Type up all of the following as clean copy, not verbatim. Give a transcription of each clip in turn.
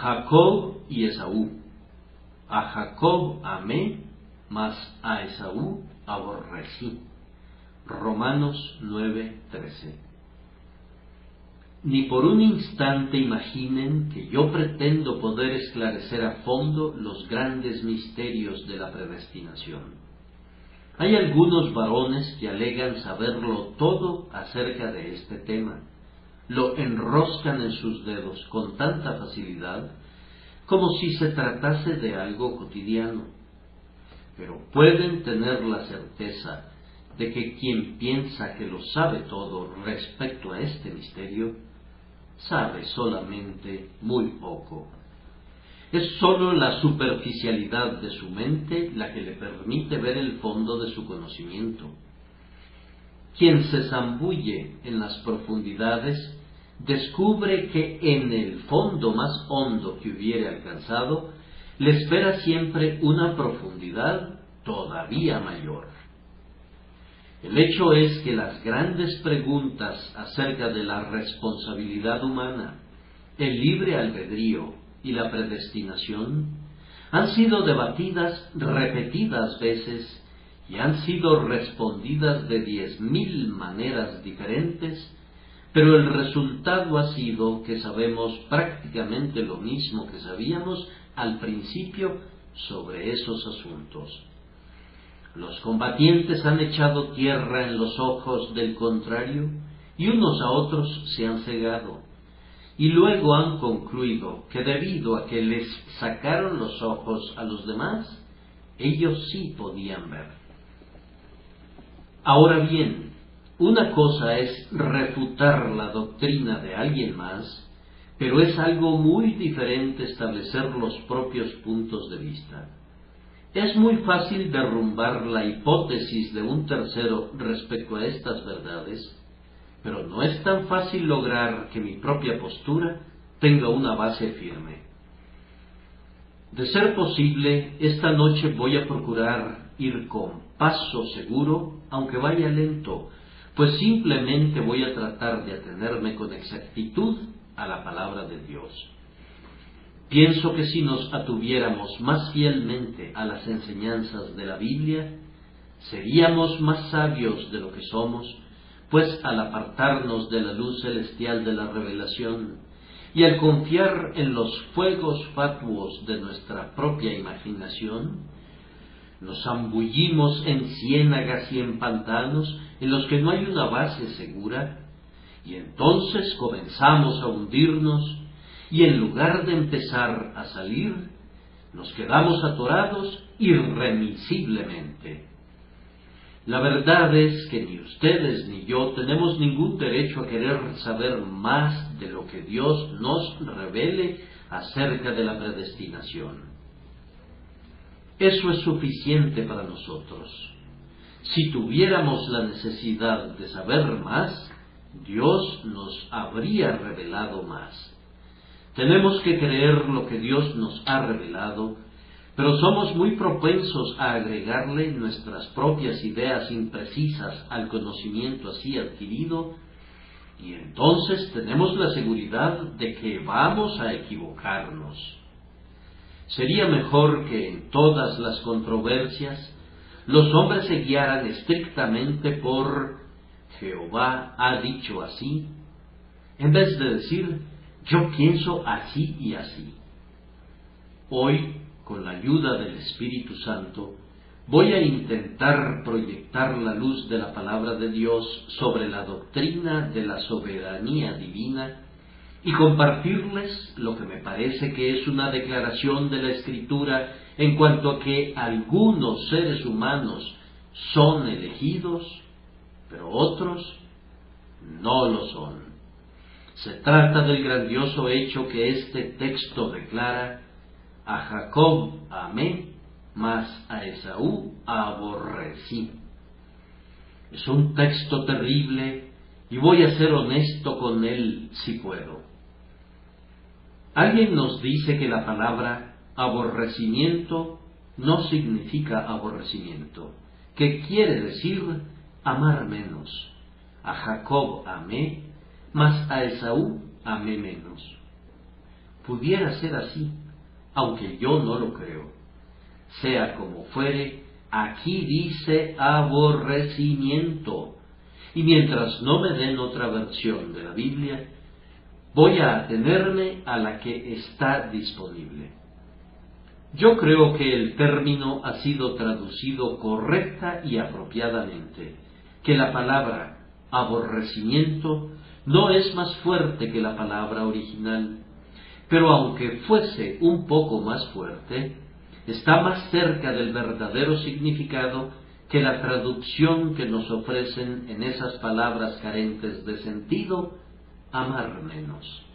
Jacob y Esaú. A Jacob amé, mas a Esaú aborrecí. Romanos 9:13. Ni por un instante imaginen que yo pretendo poder esclarecer a fondo los grandes misterios de la predestinación. Hay algunos varones que alegan saberlo todo acerca de este tema. Lo enroscan en sus dedos con tanta facilidad como si se tratase de algo cotidiano. Pero pueden tener la certeza de que quien piensa que lo sabe todo respecto a este misterio, sabe solamente muy poco. Es sólo la superficialidad de su mente la que le permite ver el fondo de su conocimiento. Quien se zambulle en las profundidades descubre que en el fondo más hondo que hubiere alcanzado, le espera siempre una profundidad todavía mayor. El hecho es que las grandes preguntas acerca de la responsabilidad humana, el libre albedrío y la predestinación han sido debatidas repetidas veces y han sido respondidas de 10.000 maneras diferentes, pero el resultado ha sido que sabemos prácticamente lo mismo que sabíamos al principio sobre esos asuntos. Los combatientes han echado tierra en los ojos del contrario y unos a otros se han cegado, y luego han concluido que debido a que les sacaron los ojos a los demás, ellos sí podían ver. Ahora bien, una cosa es refutar la doctrina de alguien más, pero es algo muy diferente establecer los propios puntos de vista. Es muy fácil derrumbar la hipótesis de un tercero respecto a estas verdades, pero no es tan fácil lograr que mi propia postura tenga una base firme. De ser posible, esta noche voy a procurar ir con paso seguro, aunque vaya lento, pues simplemente voy a tratar de atenerme con exactitud a la palabra de Dios. Pienso que si nos atuviéramos más fielmente a las enseñanzas de la Biblia, seríamos más sabios de lo que somos, pues al apartarnos de la luz celestial de la revelación y al confiar en los fuegos fatuos de nuestra propia imaginación, nos zambullimos en ciénagas y en pantanos en los que no hay una base segura, y entonces comenzamos a hundirnos, y en lugar de empezar a salir, nos quedamos atorados irremisiblemente. La verdad es que ni ustedes ni yo tenemos ningún derecho a querer saber más de lo que Dios nos revele acerca de la predestinación. Eso es suficiente para nosotros. Si tuviéramos la necesidad de saber más, Dios nos habría revelado más. Tenemos que creer lo que Dios nos ha revelado, pero somos muy propensos a agregarle nuestras propias ideas imprecisas al conocimiento así adquirido, y entonces tenemos la seguridad de que vamos a equivocarnos. Sería mejor que en todas las controversias los hombres se guiaran estrictamente por Jehová ha dicho así, en vez de decir yo pienso así y así. Hoy, con la ayuda del Espíritu Santo, voy a intentar proyectar la luz de la palabra de Dios sobre la doctrina de la soberanía divina y compartirles lo que me parece que es una declaración de la Escritura en cuanto a que algunos seres humanos son elegidos, pero otros no lo son. Se trata del grandioso hecho que este texto declara: a Jacob amé, mas a Esaú aborrecí. Es un texto terrible y voy a ser honesto con él si puedo. Alguien nos dice que la palabra aborrecimiento no significa aborrecimiento, que quiere decir amar menos. A Jacob amé, mas a Esaú amé menos. pudiera ser así, aunque yo no lo creo. Sea como fuere, aquí dice aborrecimiento, y mientras no me den otra versión de la Biblia, voy a atenerme a la que está disponible. Yo creo que el término ha sido traducido correcta y apropiadamente, que la palabra aborrecimiento no es más fuerte que la palabra original, pero aunque fuese un poco más fuerte, está más cerca del verdadero significado que la traducción que nos ofrecen en esas palabras carentes de sentido, amar menos.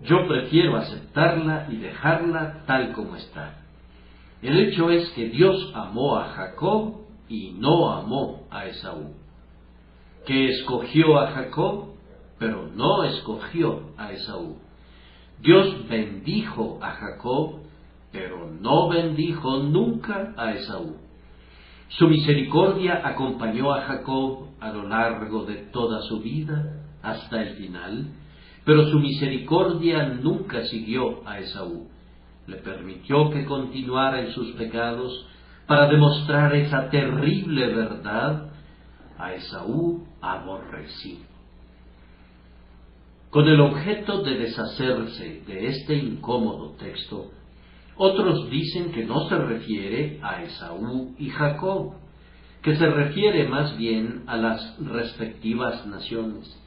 Yo prefiero aceptarla y dejarla tal como está. El hecho es que Dios amó a Jacob y no amó a Esaú. Que escogió a Jacob, pero no escogió a Esaú. Dios bendijo a Jacob, pero no bendijo nunca a Esaú. Su misericordia acompañó a Jacob a lo largo de toda su vida, hasta el final, pero su misericordia nunca siguió a Esaú. Le permitió que continuara en sus pecados para demostrar esa terrible verdad: a Esaú aborrecí. Con el objeto de deshacerse de este incómodo texto, otros dicen que no se refiere a Esaú y Jacob, que se refiere más bien a las respectivas naciones,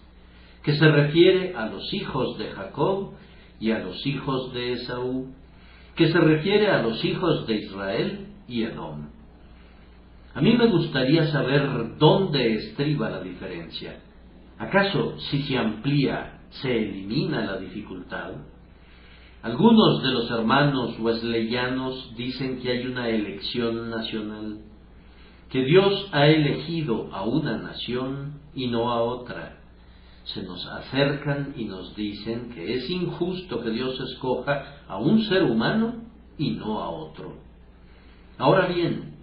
que se refiere a los hijos de Jacob y a los hijos de Esaú, que se refiere a los hijos de Israel y Edom. A mí me gustaría saber dónde estriba la diferencia. ¿Acaso si se amplía, se elimina la dificultad? Algunos de los hermanos wesleyanos dicen que hay una elección nacional, que Dios ha elegido a una nación y no a otra. Se nos acercan y nos dicen que es injusto que Dios escoja a un ser humano y no a otro. Ahora bien,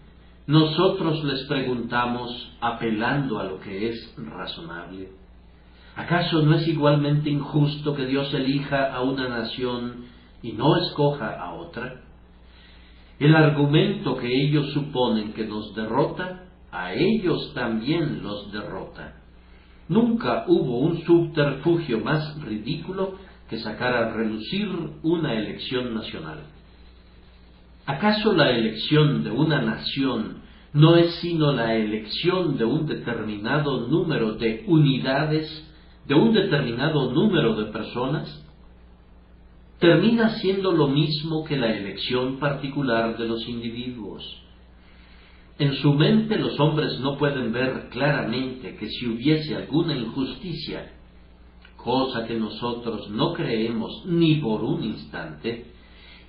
nosotros les preguntamos, apelando a lo que es razonable: ¿acaso no es igualmente injusto que Dios elija a una nación y no escoja a otra? El argumento que ellos suponen que nos derrota, a ellos también los derrota. Nunca hubo un subterfugio más ridículo que sacar a relucir una elección nacional. ¿Acaso la elección de una nación no es sino la elección de un determinado número de unidades, de un determinado número de personas? Termina siendo lo mismo que la elección particular de los individuos. En su mente los hombres no pueden ver claramente que si hubiese alguna injusticia, cosa que nosotros no creemos ni por un instante,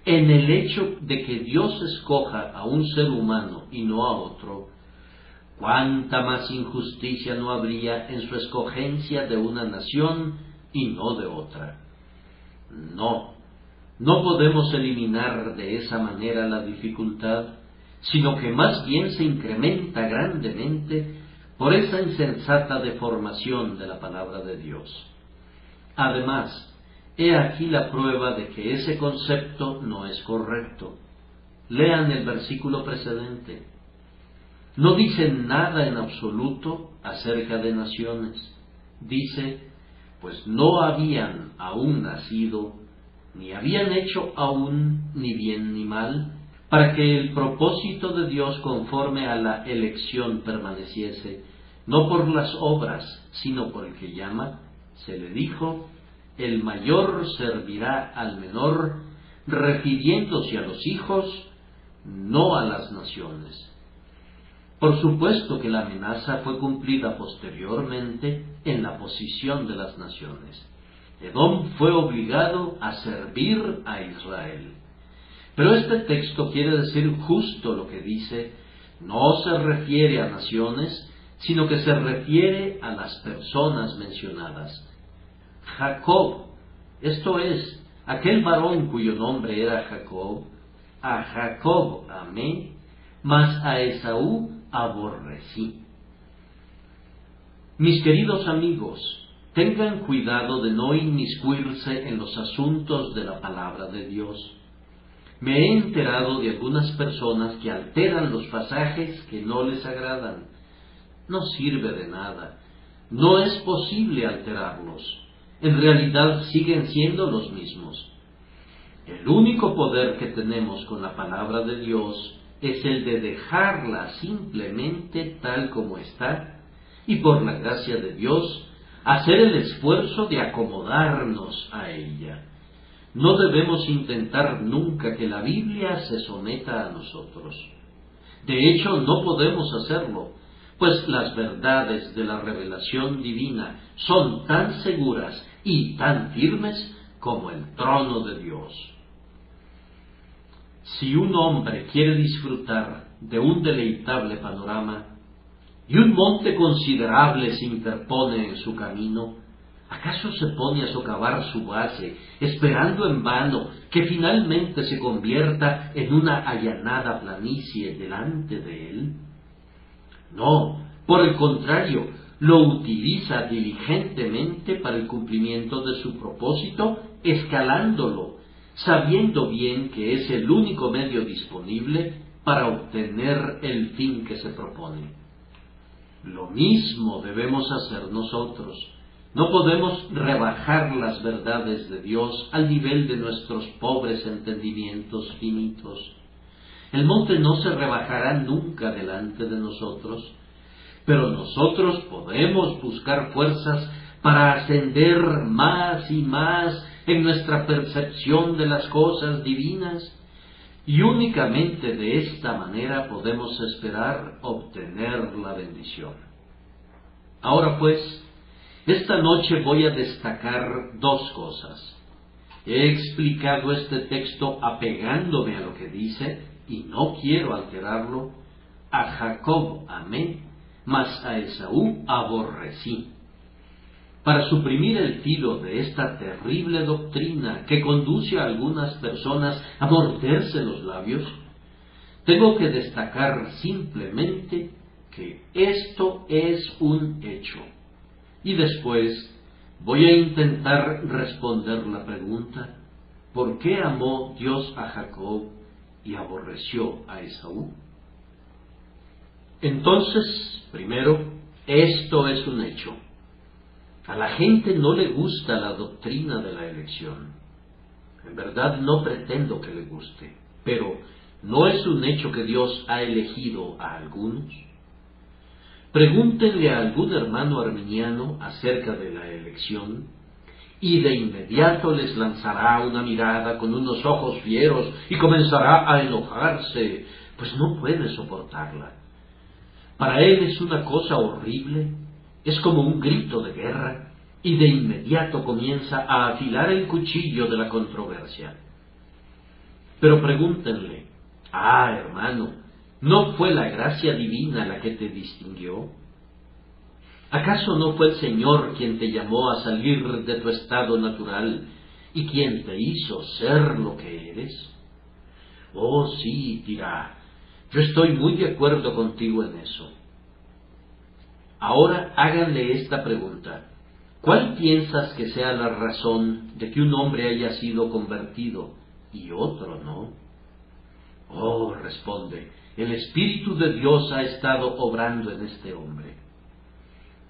en el hecho de que Dios escoja a un ser humano y no a otro, cuánta más injusticia no habría en su escogencia de una nación y no de otra. No podemos eliminar de esa manera la dificultad, sino que más bien se incrementa grandemente por esa insensata deformación de la palabra de Dios. Además, he aquí la prueba de que ese concepto no es correcto. Lean el versículo precedente. No dice nada en absoluto acerca de naciones. Dice, pues no habían aún nacido, ni habían hecho aún ni bien ni mal, para que el propósito de Dios conforme a la elección permaneciese, no por las obras, sino por el que llama. Se le dijo: el mayor servirá al menor, refiriéndose a los hijos, no a las naciones. Por supuesto que la amenaza fue cumplida posteriormente en la posición de las naciones. Edom fue obligado a servir a Israel. Pero este texto quiere decir justo lo que dice: no se refiere a naciones, sino que se refiere a las personas mencionadas. Jacob, esto es, aquel varón cuyo nombre era Jacob, a Jacob amé, mas a Esaú aborrecí. Mis queridos amigos, tengan cuidado de no inmiscuirse en los asuntos de la palabra de Dios. Me he enterado de algunas personas que alteran los pasajes que no les agradan. No sirve de nada. No es posible alterarlos. En realidad siguen siendo los mismos. El único poder que tenemos con la palabra de Dios es el de dejarla simplemente tal como está y por la gracia de Dios hacer el esfuerzo de acomodarnos a ella. No debemos intentar nunca que la Biblia se someta a nosotros. De hecho, no podemos hacerlo, pues las verdades de la revelación divina son tan seguras y tan firmes como el trono de Dios. Si un hombre quiere disfrutar de un deleitable panorama y un monte considerable se interpone en su camino, ¿acaso se pone a socavar su base, esperando en vano que finalmente se convierta en una allanada planicie delante de él? No, por el contrario, lo utiliza diligentemente para el cumplimiento de su propósito, escalándolo, sabiendo bien que es el único medio disponible para obtener el fin que se propone. Lo mismo debemos hacer nosotros. No podemos rebajar las verdades de Dios al nivel de nuestros pobres entendimientos finitos. El monte no se rebajará nunca delante de nosotros, pero nosotros podemos buscar fuerzas para ascender más y más en nuestra percepción de las cosas divinas, y únicamente de esta manera podemos esperar obtener la bendición. Ahora pues, esta noche voy a destacar dos cosas. He explicado este texto apegándome a lo que dice, y no quiero alterarlo. A Jacob amé, mas a Esaú aborrecí. Para suprimir el filo de esta terrible doctrina que conduce a algunas personas a morderse los labios, tengo que destacar simplemente que esto es un hecho. Y después voy a intentar responder la pregunta: ¿por qué amó Dios a Jacob y aborreció a Esaú? Entonces, primero, esto es un hecho. A la gente no le gusta la doctrina de la elección. En verdad no pretendo que le guste, pero ¿no es un hecho que Dios ha elegido a algunos? Pregúntenle a algún hermano arminiano acerca de la elección, y de inmediato les lanzará una mirada con unos ojos fieros y comenzará a enojarse, pues no puede soportarla. Para él es una cosa horrible, es como un grito de guerra, y de inmediato comienza a afilar el cuchillo de la controversia. Pero pregúntenle: hermano, ¿no fue la gracia divina la que te distinguió? ¿Acaso no fue el Señor quien te llamó a salir de tu estado natural y quien te hizo ser lo que eres? Oh, sí, dirá, yo estoy muy de acuerdo contigo en eso. Ahora háganle esta pregunta: ¿cuál piensas que sea la razón de que un hombre haya sido convertido y otro no? Oh, responde, el Espíritu de Dios ha estado obrando en este hombre.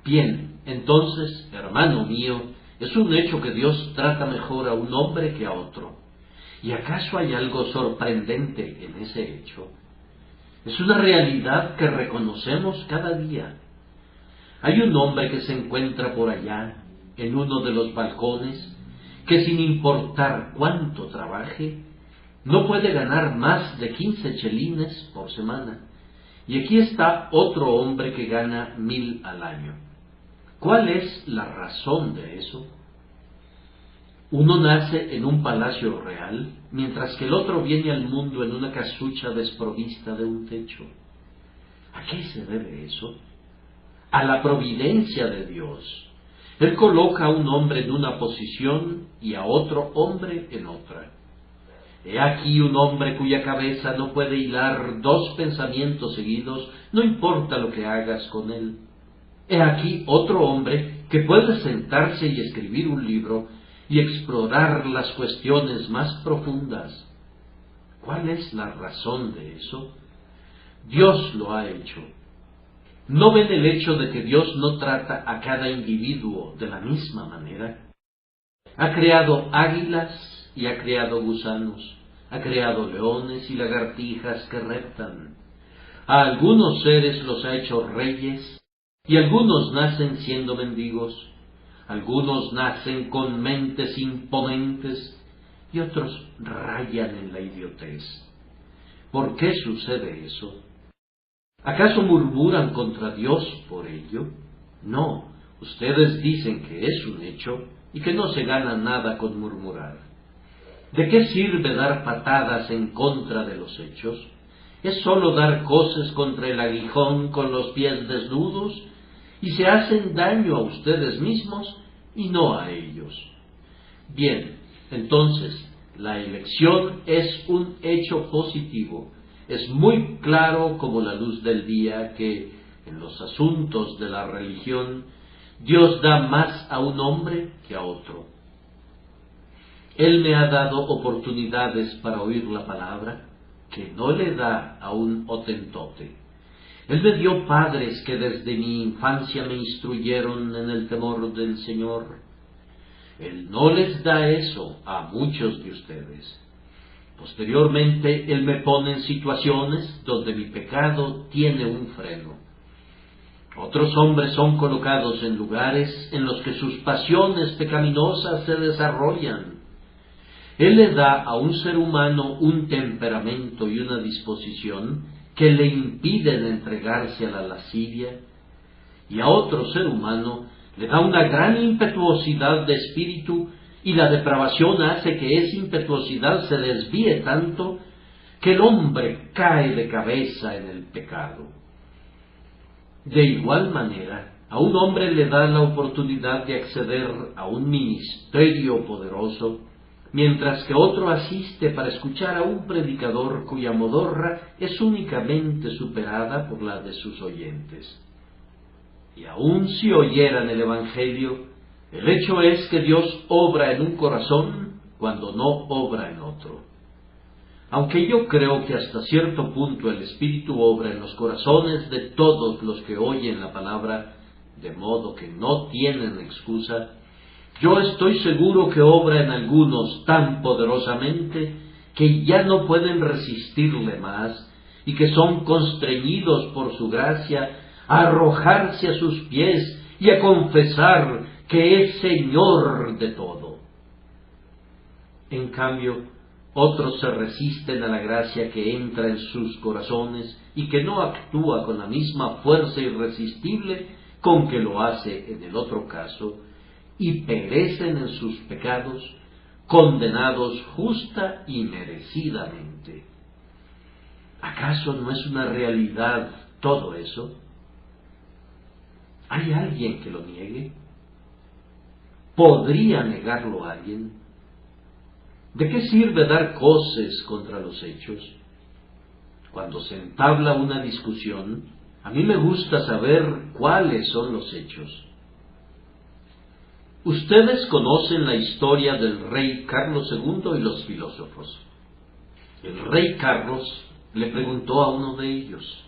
Bien, entonces, hermano mío, es un hecho que Dios trata mejor a un hombre que a otro. ¿Y acaso hay algo sorprendente en ese hecho? Es una realidad que reconocemos cada día. Hay un hombre que se encuentra por allá, en uno de los balcones, que sin importar cuánto trabaje, no puede ganar más de 15 chelines por semana. Y aquí está otro hombre que gana 1,000 al año. ¿Cuál es la razón de eso? Uno nace en un palacio real, mientras que el otro viene al mundo en una casucha desprovista de un techo. ¿A qué se debe eso? A la providencia de Dios. Él coloca a un hombre en una posición y a otro hombre en otra. He aquí un hombre cuya cabeza no puede hilar dos pensamientos seguidos, no importa lo que hagas con él. He aquí otro hombre que puede sentarse y escribir un libro y explorar las cuestiones más profundas. ¿Cuál es la razón de eso? Dios lo ha hecho. ¿No ven el hecho de que Dios no trata a cada individuo de la misma manera? Ha creado águilas y ha creado gusanos, ha creado leones y lagartijas que reptan. A algunos seres los ha hecho reyes, y algunos nacen siendo mendigos, algunos nacen con mentes imponentes, y otros rayan en la idiotez. ¿Por qué sucede eso? ¿Acaso murmuran contra Dios por ello? No, ustedes dicen que es un hecho y que no se gana nada con murmurar. ¿De qué sirve dar patadas en contra de los hechos? Es sólo dar coces contra el aguijón con los pies desnudos, y se hacen daño a ustedes mismos y no a ellos. Bien, entonces, la elección es un hecho positivo. Es muy claro como la luz del día que, en los asuntos de la religión, Dios da más a un hombre que a otro. Él me ha dado oportunidades para oír la palabra que no le da a un hotentote. Él me dio padres que desde mi infancia me instruyeron en el temor del Señor. Él no les da eso a muchos de ustedes. Posteriormente, Él me pone en situaciones donde mi pecado tiene un freno. Otros hombres son colocados en lugares en los que sus pasiones pecaminosas se desarrollan. Él le da a un ser humano un temperamento y una disposición que le impiden entregarse a la lascivia, y a otro ser humano le da una gran impetuosidad de espíritu, y la depravación hace que esa impetuosidad se desvíe tanto que el hombre cae de cabeza en el pecado. De igual manera, a un hombre le da la oportunidad de acceder a un ministerio poderoso, mientras que otro asiste para escuchar a un predicador cuya modorra es únicamente superada por la de sus oyentes. Y aun si oyeran el Evangelio, el hecho es que Dios obra en un corazón cuando no obra en otro. Aunque yo creo que hasta cierto punto el Espíritu obra en los corazones de todos los que oyen la palabra, de modo que no tienen excusa, yo estoy seguro que obra en algunos tan poderosamente que ya no pueden resistirle más y que son constreñidos por su gracia a arrojarse a sus pies y a confesar que es Señor de todo. En cambio, otros se resisten a la gracia que entra en sus corazones y que no actúa con la misma fuerza irresistible con que lo hace en el otro caso, y perecen en sus pecados, condenados justa y merecidamente. ¿Acaso no es una realidad todo eso? ¿Hay alguien que lo niegue? ¿Podría negarlo alguien? ¿De qué sirve dar coces contra los hechos? Cuando se entabla una discusión, a mí me gusta saber cuáles son los hechos. Ustedes conocen la historia del rey Carlos II y los filósofos. El rey Carlos le preguntó a uno de ellos: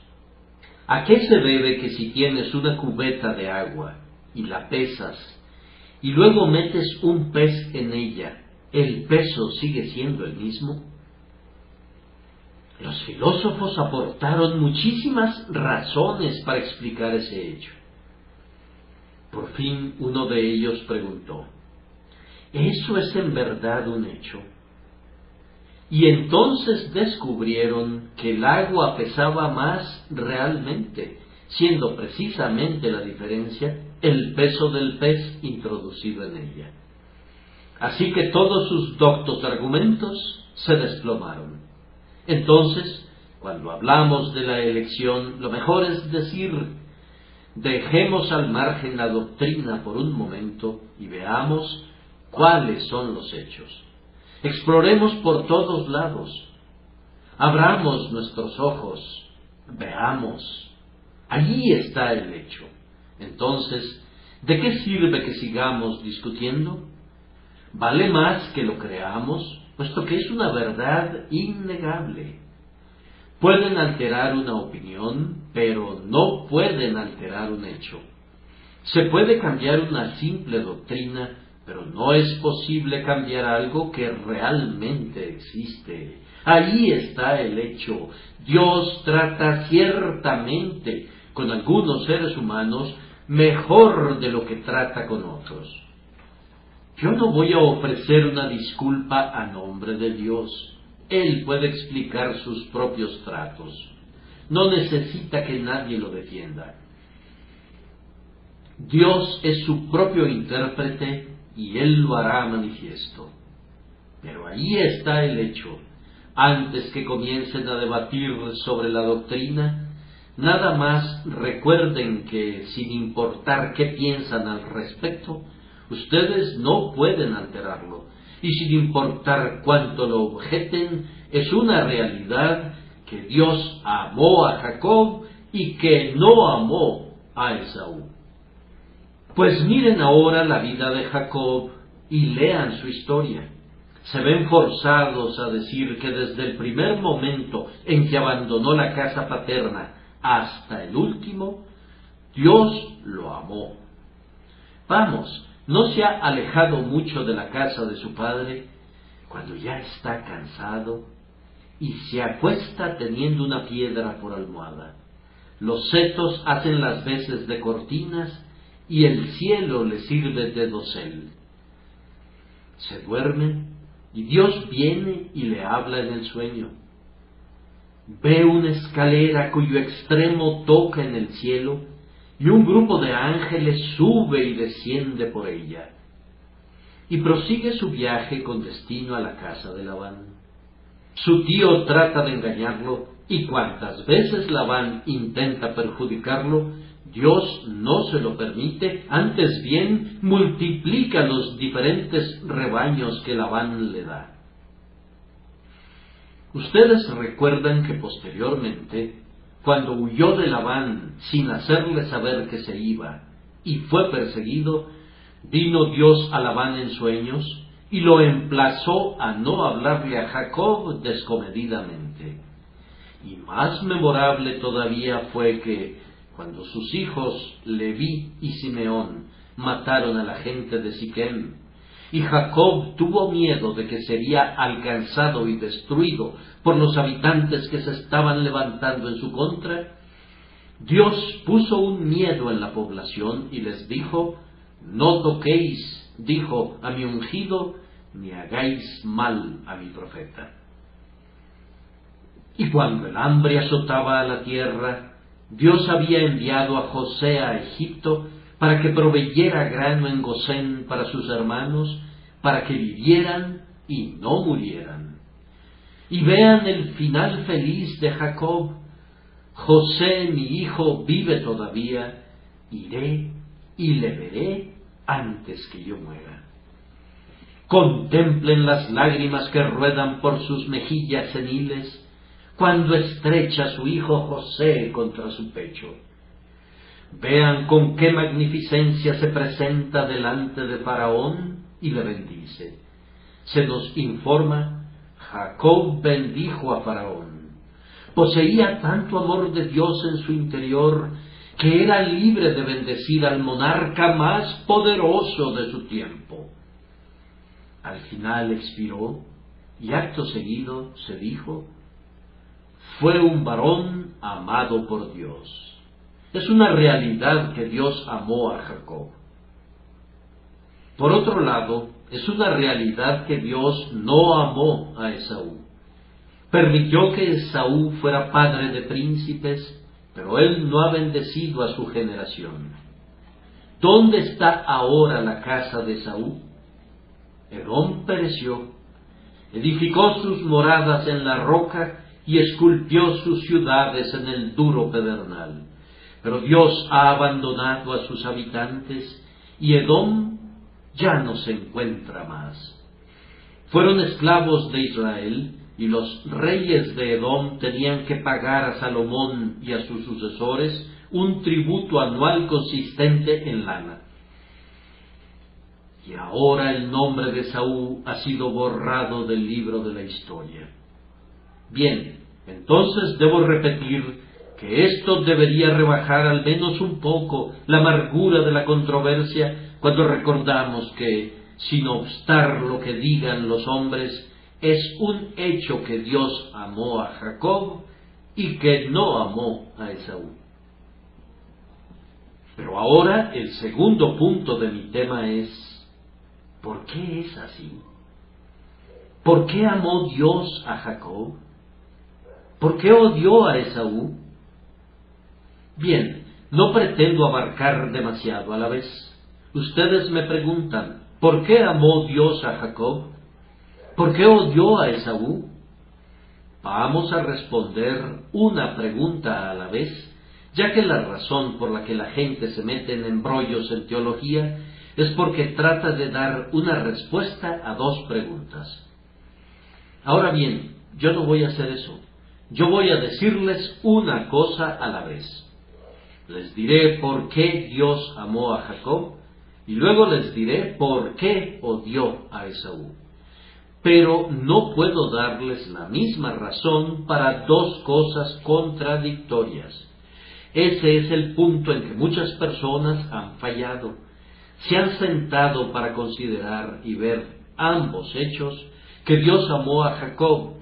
¿a qué se debe que si tienes una cubeta de agua y la pesas y luego metes un pez en ella, el peso sigue siendo el mismo? Los filósofos aportaron muchísimas razones para explicar ese hecho. Por fin uno de ellos preguntó: ¿eso es en verdad un hecho? Y entonces descubrieron que el agua pesaba más realmente, siendo precisamente la diferencia el peso del pez introducido en ella. Así que todos sus doctos argumentos se desplomaron. Entonces, cuando hablamos de la elección, lo mejor es decir: dejemos al margen la doctrina por un momento y veamos cuáles son los hechos. Exploremos por todos lados. Abramos nuestros ojos. Veamos. Allí está el hecho. Entonces, ¿de qué sirve que sigamos discutiendo? Vale más que lo creamos, puesto que es una verdad innegable. Pueden alterar una opinión, pero no pueden alterar un hecho. Se puede cambiar una simple doctrina, pero no es posible cambiar algo que realmente existe. Ahí está el hecho. Dios trata ciertamente con algunos seres humanos mejor de lo que trata con otros. Yo no voy a ofrecer una disculpa a nombre de Dios. Él puede explicar sus propios tratos. No necesita que nadie lo defienda. Dios es su propio intérprete y Él lo hará manifiesto. Pero ahí está el hecho. Antes que comiencen a debatir sobre la doctrina, nada más recuerden que, sin importar qué piensan al respecto, ustedes no pueden alterarlo. Y sin importar cuánto lo objeten, es una realidad que Dios amó a Jacob y que no amó a Esaú. Pues miren ahora la vida de Jacob y lean su historia. Se ven forzados a decir que desde el primer momento en que abandonó la casa paterna hasta el último, Dios lo amó. Vamos, no se ha alejado mucho de la casa de su padre cuando ya está cansado y se acuesta teniendo una piedra por almohada. Los setos hacen las veces de cortinas y el cielo le sirve de dosel. Se duerme y Dios viene y le habla en el sueño. Ve una escalera cuyo extremo toca en el cielo y un grupo de ángeles sube y desciende por ella. Y prosigue su viaje con destino a la casa de Labán. Su tío trata de engañarlo y cuantas veces Labán intenta perjudicarlo, Dios no se lo permite, antes bien multiplica los diferentes rebaños que Labán le da. Ustedes recuerdan que posteriormente, cuando huyó de Labán sin hacerle saber que se iba y fue perseguido, vino Dios a Labán en sueños y lo emplazó a no hablarle a Jacob descomedidamente. Y más memorable todavía fue que, cuando sus hijos Leví y Simeón mataron a la gente de Siquem, y Jacob tuvo miedo de que sería alcanzado y destruido por los habitantes que se estaban levantando en su contra, Dios puso un miedo en la población y les dijo: no toquéis, dijo, a mi ungido, ni hagáis mal a mi profeta. Y cuando el hambre azotaba a la tierra, Dios había enviado a José a Egipto para que proveyera grano en Gosén para sus hermanos, para que vivieran y no murieran. Y vean el final feliz de Jacob: José, mi hijo, vive todavía, iré y le veré antes que yo muera. Contemplen las lágrimas que ruedan por sus mejillas seniles cuando estrecha a su hijo José contra su pecho. Vean con qué magnificencia se presenta delante de Faraón y le bendice. Se nos informa: Jacob bendijo a Faraón. Poseía tanto amor de Dios en su interior que era libre de bendecir al monarca más poderoso de su tiempo. Al final expiró y acto seguido se dijo: fue un varón amado por Dios. Es una realidad que Dios amó a Jacob. Por otro lado, es una realidad que Dios no amó a Esaú. Permitió que Esaú fuera padre de príncipes, pero él no ha bendecido a su generación. ¿Dónde está ahora la casa de Esaú? Edom pereció, edificó sus moradas en la roca y esculpió sus ciudades en el duro pedernal. Pero Dios ha abandonado a sus habitantes y Edom ya no se encuentra más. Fueron esclavos de Israel y los reyes de Edom tenían que pagar a Salomón y a sus sucesores un tributo anual consistente en lana. Y ahora el nombre de Esaú ha sido borrado del libro de la historia. Bien, entonces debo repetir que esto debería rebajar al menos un poco la amargura de la controversia cuando recordamos que, sin obstar lo que digan los hombres, es un hecho que Dios amó a Jacob y que no amó a Esaú. Pero ahora el segundo punto de mi tema es: ¿por qué es así? ¿Por qué amó Dios a Jacob? ¿Por qué odió a Esaú? Bien, no pretendo abarcar demasiado a la vez. Ustedes me preguntan, ¿por qué amó Dios a Jacob? ¿Por qué odió a Esaú? Vamos a responder una pregunta a la vez, ya que la razón por la que la gente se mete en embrollos en teología es porque trata de dar una respuesta a dos preguntas. Ahora bien, yo no voy a hacer eso. Yo voy a decirles una cosa a la vez. Les diré por qué Dios amó a Jacob y luego les diré por qué odió a Esaú. Pero no puedo darles la misma razón para dos cosas contradictorias. Ese es el punto en que muchas personas han fallado. Se han sentado para considerar y ver ambos hechos, que Dios amó a Jacob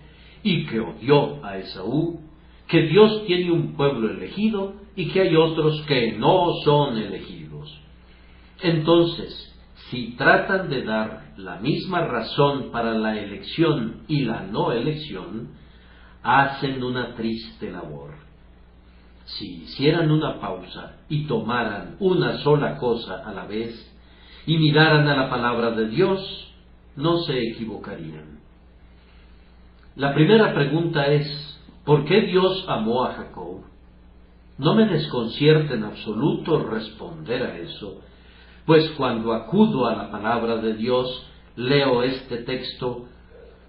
y que odió a Esaú, que Dios tiene un pueblo elegido y que hay otros que no son elegidos. Entonces, si tratan de dar la misma razón para la elección y la no elección, hacen una triste labor. Si hicieran una pausa y tomaran una sola cosa a la vez y miraran a la palabra de Dios, no se equivocarían. La primera pregunta es: ¿por qué Dios amó a Jacob? No me desconcierta en absoluto responder a eso, pues cuando acudo a la palabra de Dios, leo este texto: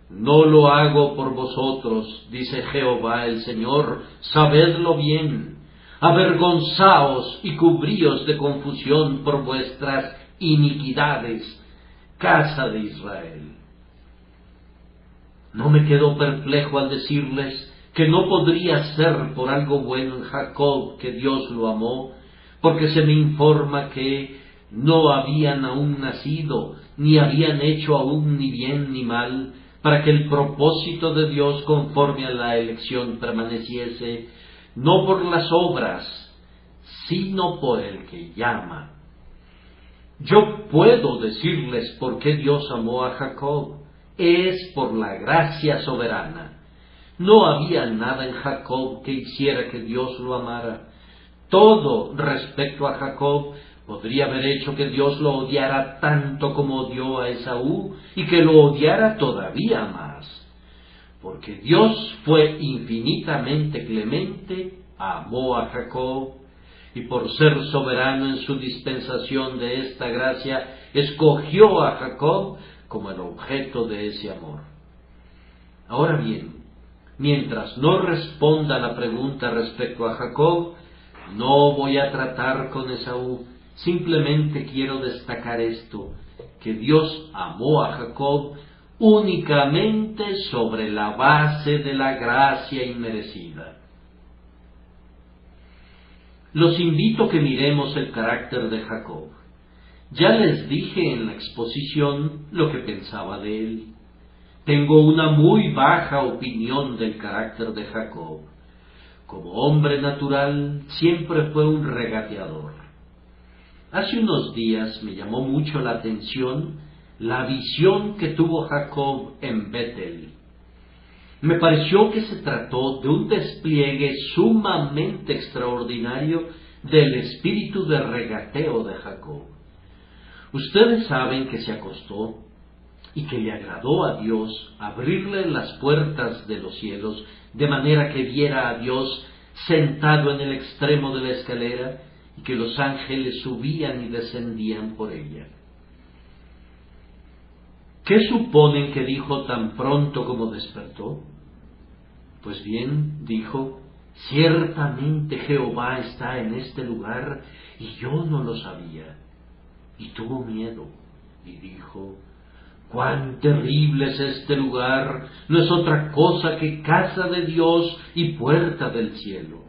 no lo hago por vosotros, dice Jehová el Señor, sabedlo bien, avergonzaos y cubríos de confusión por vuestras iniquidades, casa de Israel. No me quedo perplejo al decirles que no podría ser por algo bueno en Jacob que Dios lo amó, porque se me informa que no habían aún nacido, ni habían hecho aún ni bien ni mal, para que el propósito de Dios conforme a la elección permaneciese, no por las obras, sino por el que llama. Yo puedo decirles por qué Dios amó a Jacob. Es por la gracia soberana. No había nada en Jacob que hiciera que Dios lo amara. Todo respecto a Jacob podría haber hecho que Dios lo odiara tanto como odió a Esaú y que lo odiara todavía más. Porque Dios fue infinitamente clemente, amó a Jacob y por ser soberano en su dispensación de esta gracia, escogió a Jacob como el objeto de ese amor. Ahora bien, mientras no responda la pregunta respecto a Jacob, no voy a tratar con Esaú. Simplemente quiero destacar esto, que Dios amó a Jacob únicamente sobre la base de la gracia inmerecida. Los invito a que miremos el carácter de Jacob. Ya les dije en la exposición lo que pensaba de él. Tengo una muy baja opinión del carácter de Jacob. Como hombre natural, siempre fue un regateador. Hace unos días me llamó mucho la atención la visión que tuvo Jacob en Betel. Me pareció que se trató de un despliegue sumamente extraordinario del espíritu de regateo de Jacob. Ustedes saben que se acostó y que le agradó a Dios abrirle las puertas de los cielos de manera que viera a Dios sentado en el extremo de la escalera y que los ángeles subían y descendían por ella. ¿Qué suponen que dijo tan pronto como despertó? Pues bien, dijo: ciertamente Jehová está en este lugar y yo no lo sabía. Y tuvo miedo y dijo: cuán terrible es este lugar, no es otra cosa que casa de Dios y puerta del cielo.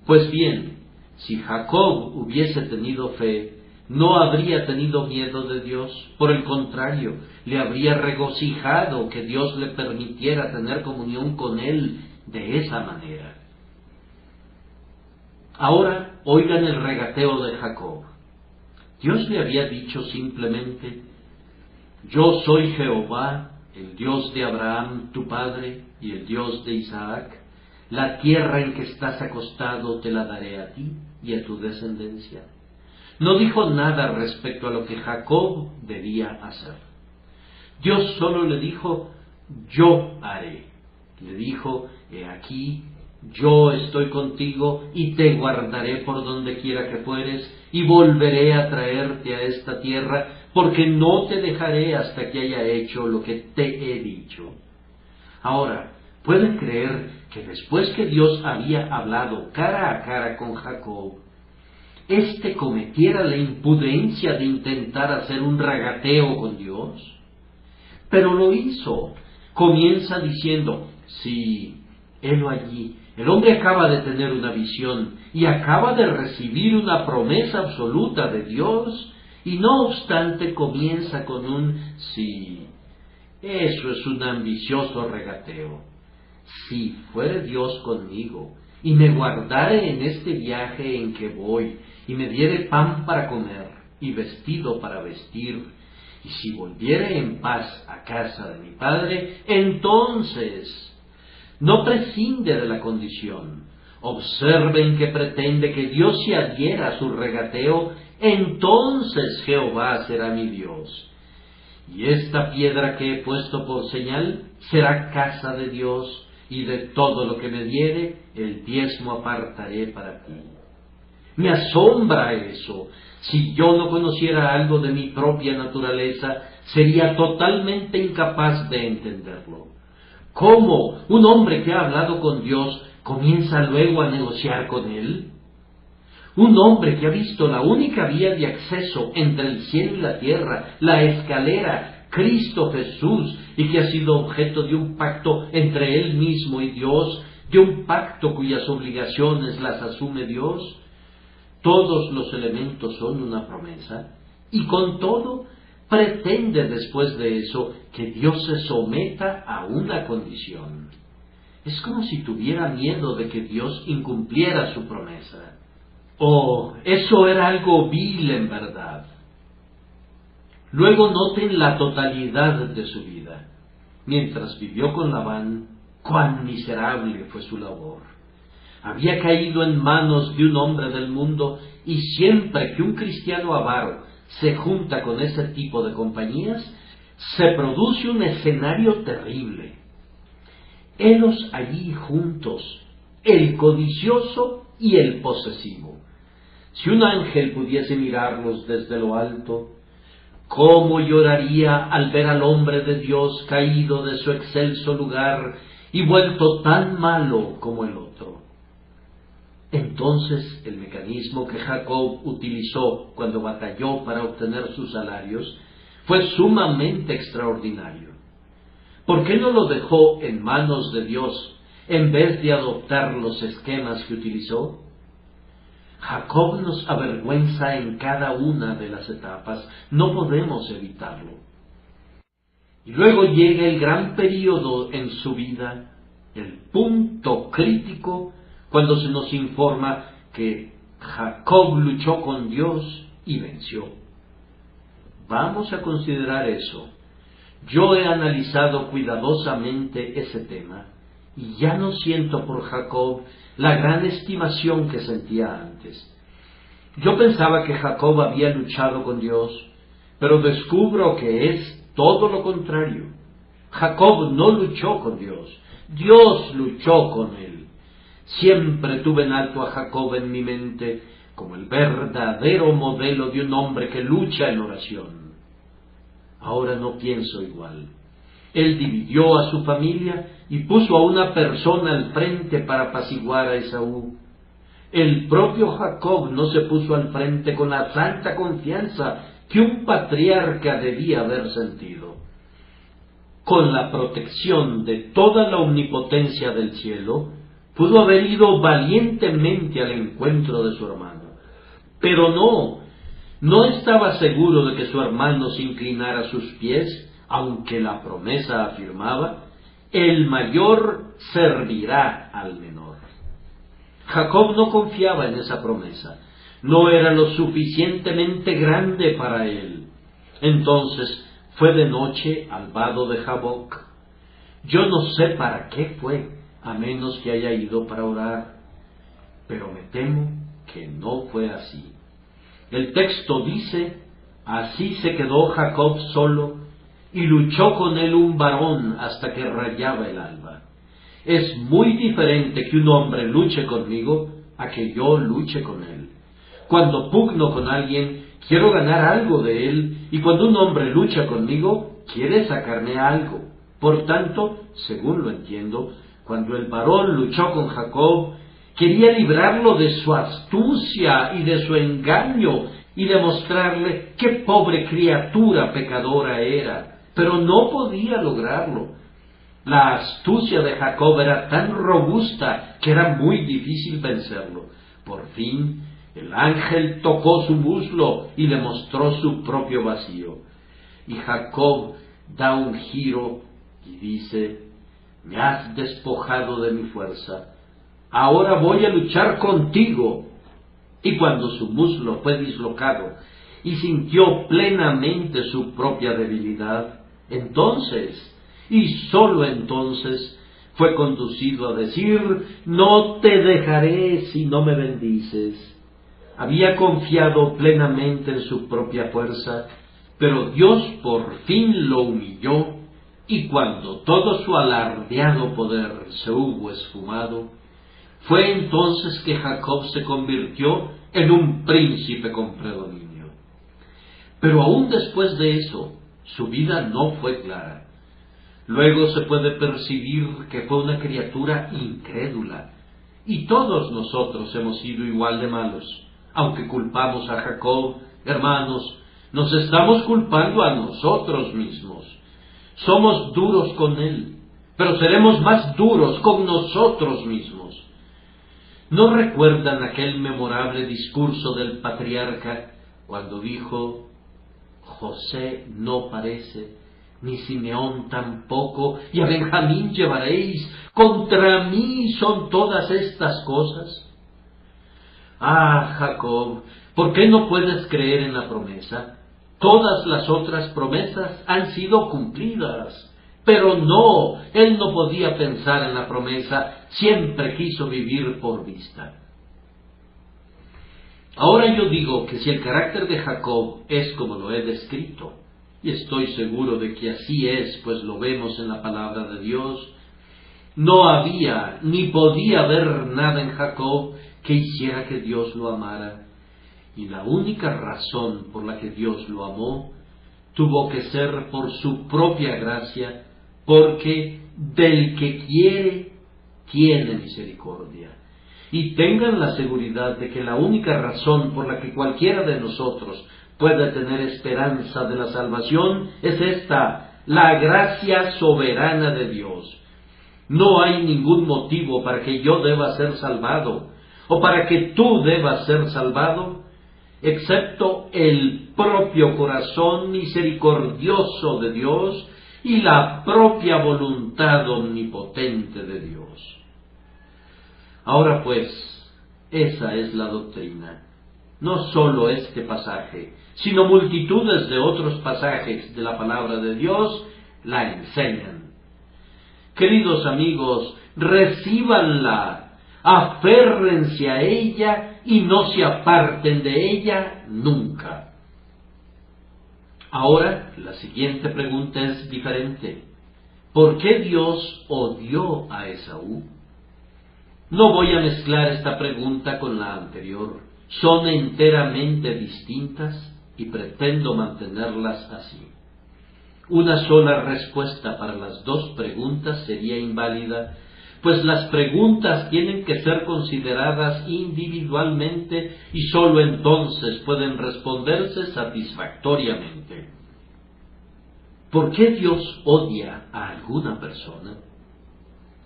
Pues bien, si Jacob hubiese tenido fe, no habría tenido miedo de Dios. Por el contrario, le habría regocijado que Dios le permitiera tener comunión con él de esa manera. Ahora oigan el regateo de Jacob. Dios le había dicho simplemente: yo soy Jehová, el Dios de Abraham tu padre y el Dios de Isaac. La tierra en que estás acostado te la daré a ti y a tu descendencia. No dijo nada respecto a lo que Jacob debía hacer. Dios solo le dijo: yo haré. Le dijo: he aquí, yo estoy contigo y te guardaré por donde quiera que fueres y volveré a traerte a esta tierra, porque no te dejaré hasta que haya hecho lo que te he dicho. Ahora, ¿pueden creer que después que Dios había hablado cara a cara con Jacob, éste cometiera la imprudencia de intentar hacer un regateo con Dios? Pero lo hizo. Comienza diciendo: sí, helo allí. El hombre acaba de tener una visión y acaba de recibir una promesa absoluta de Dios, y no obstante comienza con un sí. Eso es un ambicioso regateo. Si fuere Dios conmigo y me guardare en este viaje en que voy, y me diere pan para comer y vestido para vestir, y si volviere en paz a casa de mi padre, entonces no prescinde de la condición. Observen que pretende que Dios se adhiera a su regateo, entonces Jehová será mi Dios. Y esta piedra que he puesto por señal será casa de Dios, y de todo lo que me diere, el diezmo apartaré para ti. Me asombra eso. Si yo no conociera algo de mi propia naturaleza, sería totalmente incapaz de entenderlo. ¿Cómo un hombre que ha hablado con Dios comienza luego a negociar con él? Un hombre que ha visto la única vía de acceso entre el cielo y la tierra, la escalera, Cristo Jesús, y que ha sido objeto de un pacto entre él mismo y Dios, de un pacto cuyas obligaciones las asume Dios. Todos los elementos son una promesa, y con todo pretende después de eso que Dios se someta a una condición. Es como si tuviera miedo de que Dios incumpliera su promesa. Oh, eso era algo vil en verdad. Luego noten la totalidad de su vida. Mientras vivió con Labán, cuán miserable fue su labor. Había caído en manos de un hombre del mundo, y siempre que un cristiano avaro se junta con ese tipo de compañías, se produce un escenario terrible. Helos allí juntos, el codicioso y el posesivo. Si un ángel pudiese mirarlos desde lo alto, ¿cómo lloraría al ver al hombre de Dios caído de su excelso lugar y vuelto tan malo como el otro? Entonces el mecanismo que Jacob utilizó cuando batalló para obtener sus salarios fue sumamente extraordinario. ¿Por qué no lo dejó en manos de Dios en vez de adoptar los esquemas que utilizó? Jacob nos avergüenza en cada una de las etapas, no podemos evitarlo. Y luego llega el gran período en su vida, el punto crítico, cuando se nos informa que Jacob luchó con Dios y venció. Vamos a considerar eso. Yo he analizado cuidadosamente ese tema y ya no siento por Jacob la gran estimación que sentía antes. Yo pensaba que Jacob había luchado con Dios, pero descubro que es todo lo contrario. Jacob no luchó con Dios, Dios luchó con él. Siempre tuve en alto a Jacob en mi mente como el verdadero modelo de un hombre que lucha en oración. Ahora no pienso igual. Él dividió a su familia y puso a una persona al frente para apaciguar a Esaú. El propio Jacob no se puso al frente con la santa confianza que un patriarca debía haber sentido. Con la protección de toda la omnipotencia del cielo, pudo haber ido valientemente al encuentro de su hermano. Pero no estaba seguro de que su hermano se inclinara a sus pies, aunque la promesa afirmaba: el mayor servirá al menor. Jacob no confiaba en esa promesa, no era lo suficientemente grande para él. Entonces fue de noche al vado de Jaboc. Yo no sé para qué fue, a menos que haya ido para orar, pero me temo que no fue así. El texto dice: así se quedó Jacob solo, y luchó con él un varón hasta que rayaba el alba. Es muy diferente que un hombre luche conmigo a que yo luche con él. Cuando pugno con alguien, quiero ganar algo de él, y cuando un hombre lucha conmigo, quiere sacarme algo. Por tanto, según lo entiendo, cuando el varón luchó con Jacob, quería librarlo de su astucia y de su engaño, y demostrarle qué pobre criatura pecadora era, pero no podía lograrlo. La astucia de Jacob era tan robusta que era muy difícil vencerlo. Por fin, el ángel tocó su muslo y le mostró su propio vacío. Y Jacob da un giro y dice: me has despojado de mi fuerza, ahora voy a luchar contigo. Y cuando su muslo fue dislocado y sintió plenamente su propia debilidad, entonces, y sólo entonces, fue conducido a decir: no te dejaré si no me bendices. Había confiado plenamente en su propia fuerza, pero Dios por fin lo humilló, y cuando todo su alardeado poder se hubo esfumado, fue entonces que Jacob se convirtió en un príncipe con predominio. Pero aún después de eso, su vida no fue clara. Luego se puede percibir que fue una criatura incrédula, y todos nosotros hemos sido igual de malos. Aunque culpamos a Jacob, hermanos, nos estamos culpando a nosotros mismos. Somos duros con él, pero seremos más duros con nosotros mismos. ¿No recuerdan aquel memorable discurso del patriarca cuando dijo: José no parece, ni Simeón tampoco, y a Benjamín llevaréis? Contra mí son todas estas cosas. Ah, Jacob, ¿por qué no puedes creer en la promesa? Todas las otras promesas han sido cumplidas. Pero no, él no podía pensar en la promesa, siempre quiso vivir por vista. Ahora yo digo que si el carácter de Jacob es como lo he descrito, y estoy seguro de que así es, pues lo vemos en la palabra de Dios, no había ni podía haber nada en Jacob que hiciera que Dios lo amara, y la única razón por la que Dios lo amó tuvo que ser por su propia gracia, porque del que quiere, tiene misericordia. Y tengan la seguridad de que la única razón por la que cualquiera de nosotros puede tener esperanza de la salvación es esta: la gracia soberana de Dios. No hay ningún motivo para que yo deba ser salvado, o para que tú debas ser salvado, excepto el propio corazón misericordioso de Dios y la propia voluntad omnipotente de Dios. Ahora pues, esa es la doctrina. No sólo este pasaje, sino multitudes de otros pasajes de la palabra de Dios la enseñan. Queridos amigos, recíbanla, aférrense a ella y no se aparten de ella nunca. Ahora, la siguiente pregunta es diferente. ¿Por qué Dios odió a Esaú? No voy a mezclar esta pregunta con la anterior. Son enteramente distintas y pretendo mantenerlas así. Una sola respuesta para las dos preguntas sería inválida, pues las preguntas tienen que ser consideradas individualmente y sólo entonces pueden responderse satisfactoriamente. ¿Por qué Dios odia a alguna persona?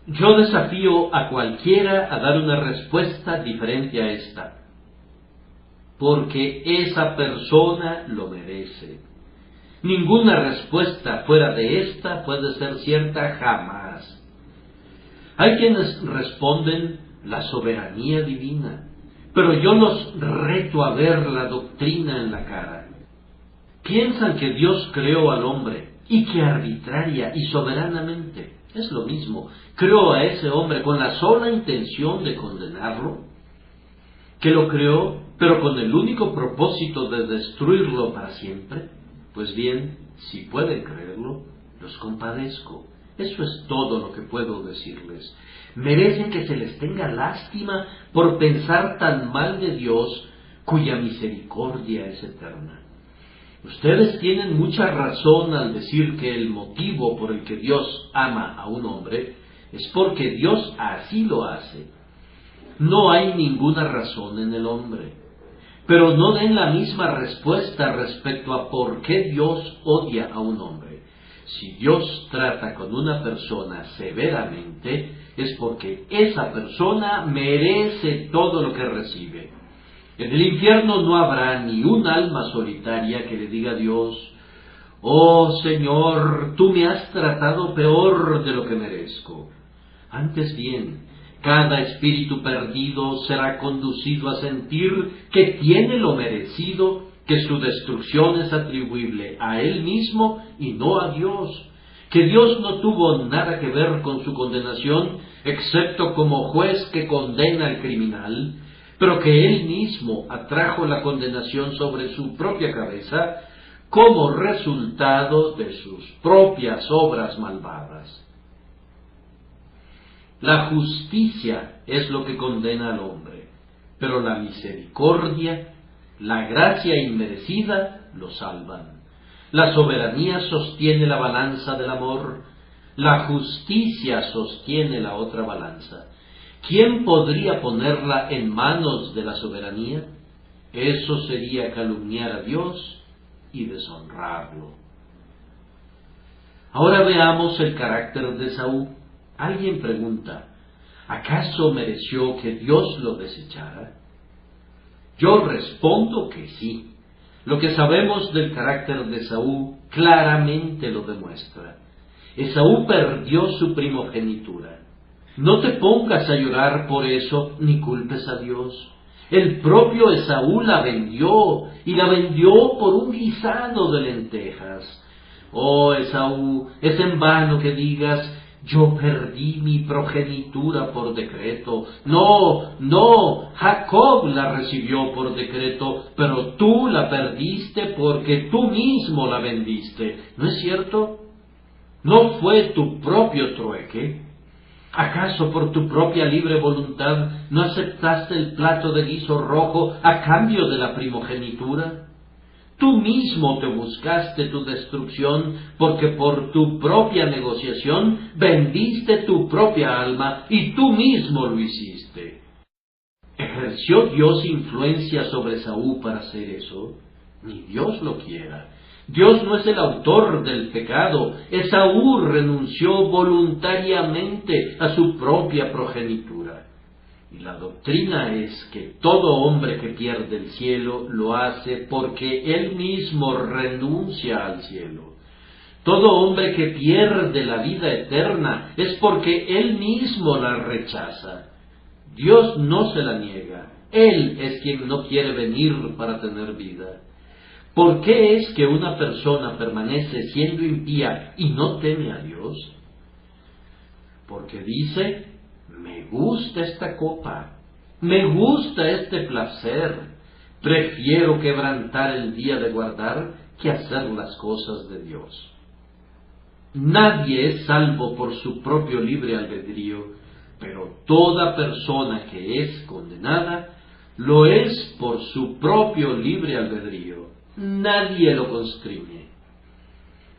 Yo desafío a cualquiera a dar una respuesta diferente a esta. Porque esa persona lo merece. Ninguna respuesta fuera de esta puede ser cierta jamás. Hay quienes responden la soberanía divina, pero yo los reto a ver la doctrina en la cara. Piensan que Dios creó al hombre y que arbitraria y soberanamente, es lo mismo, creó a ese hombre con la sola intención de condenarlo, que lo creó, pero con el único propósito de destruirlo para siempre. Pues bien, si pueden creerlo, los compadezco. Eso es todo lo que puedo decirles. Merecen que se les tenga lástima por pensar tan mal de Dios, cuya misericordia es eterna. Ustedes tienen mucha razón al decir que el motivo por el que Dios ama a un hombre es porque Dios así lo hace. No hay ninguna razón en el hombre. Pero no den la misma respuesta respecto a por qué Dios odia a un hombre. Si Dios trata con una persona severamente, es porque esa persona merece todo lo que recibe. En el infierno no habrá ni un alma solitaria que le diga a Dios: «Oh Señor, tú me has tratado peor de lo que merezco». Antes bien, cada espíritu perdido será conducido a sentir que tiene lo merecido, que su destrucción es atribuible a él mismo y no a Dios, que Dios no tuvo nada que ver con su condenación, excepto como juez que condena al criminal, pero que él mismo atrajo la condenación sobre su propia cabeza como resultado de sus propias obras malvadas. La justicia es lo que condena al hombre, pero la misericordia, la gracia inmerecida, lo salvan. La soberanía sostiene la balanza del amor, la justicia sostiene la otra balanza. ¿Quién podría ponerla en manos de la soberanía? Eso sería calumniar a Dios y deshonrarlo. Ahora veamos el carácter de Esaú. Alguien pregunta: ¿acaso mereció que Dios lo desechara? Yo respondo que sí. Lo que sabemos del carácter de Esaú claramente lo demuestra. Esaú perdió su primogenitura. No te pongas a llorar por eso, ni culpes a Dios. El propio Esaú la vendió, y la vendió por un guisado de lentejas. Oh Esaú, es en vano que digas: yo perdí mi progenitura por decreto. No, Jacob la recibió por decreto, pero tú la perdiste porque tú mismo la vendiste. ¿No es cierto? ¿No fue tu propio trueque? ¿Acaso por tu propia libre voluntad no aceptaste el plato de guiso rojo a cambio de la primogenitura? Tú mismo te buscaste tu destrucción porque por tu propia negociación vendiste tu propia alma y tú mismo lo hiciste. ¿Ejerció Dios influencia sobre Esaú para hacer eso? Ni Dios lo quiera. Dios no es el autor del pecado. Esaú renunció voluntariamente a su propia progenitura. Y la doctrina es que todo hombre que pierde el cielo lo hace porque él mismo renuncia al cielo. Todo hombre que pierde la vida eterna es porque él mismo la rechaza. Dios no se la niega. Él es quien no quiere venir para tener vida. ¿Por qué es que una persona permanece siendo impía y no teme a Dios? Porque dice: me gusta esta copa, me gusta este placer, prefiero quebrantar el día de guardar que hacer las cosas de Dios. Nadie es salvo por su propio libre albedrío, pero toda persona que es condenada lo es por su propio libre albedrío. Nadie lo constriñe.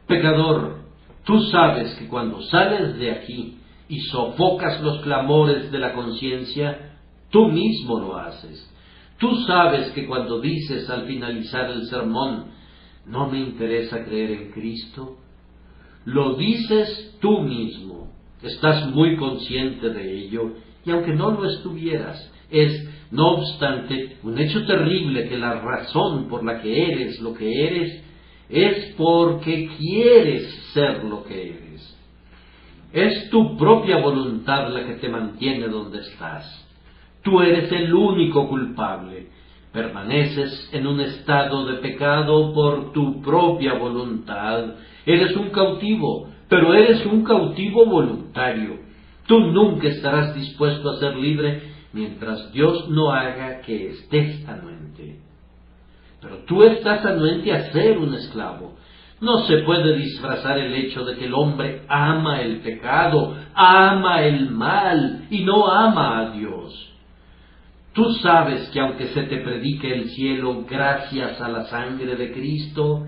Pecador, tú sabes que cuando sales de aquí y sofocas los clamores de la conciencia, tú mismo lo haces. Tú sabes que cuando dices al finalizar el sermón, no me interesa creer en Cristo, lo dices tú mismo. Estás muy consciente de ello, y aunque no lo estuvieras, es, no obstante, un hecho terrible que la razón por la que eres lo que eres es porque quieres ser lo que eres. Es tu propia voluntad la que te mantiene donde estás. Tú eres el único culpable. Permaneces en un estado de pecado por tu propia voluntad. Eres un cautivo, pero eres un cautivo voluntario. Tú nunca estarás dispuesto a ser libre mientras Dios no haga que estés anuente. Pero tú estás anuente a ser un esclavo. No se puede disfrazar el hecho de que el hombre ama el pecado, ama el mal y no ama a Dios. Tú sabes que aunque se te predique el cielo gracias a la sangre de Cristo,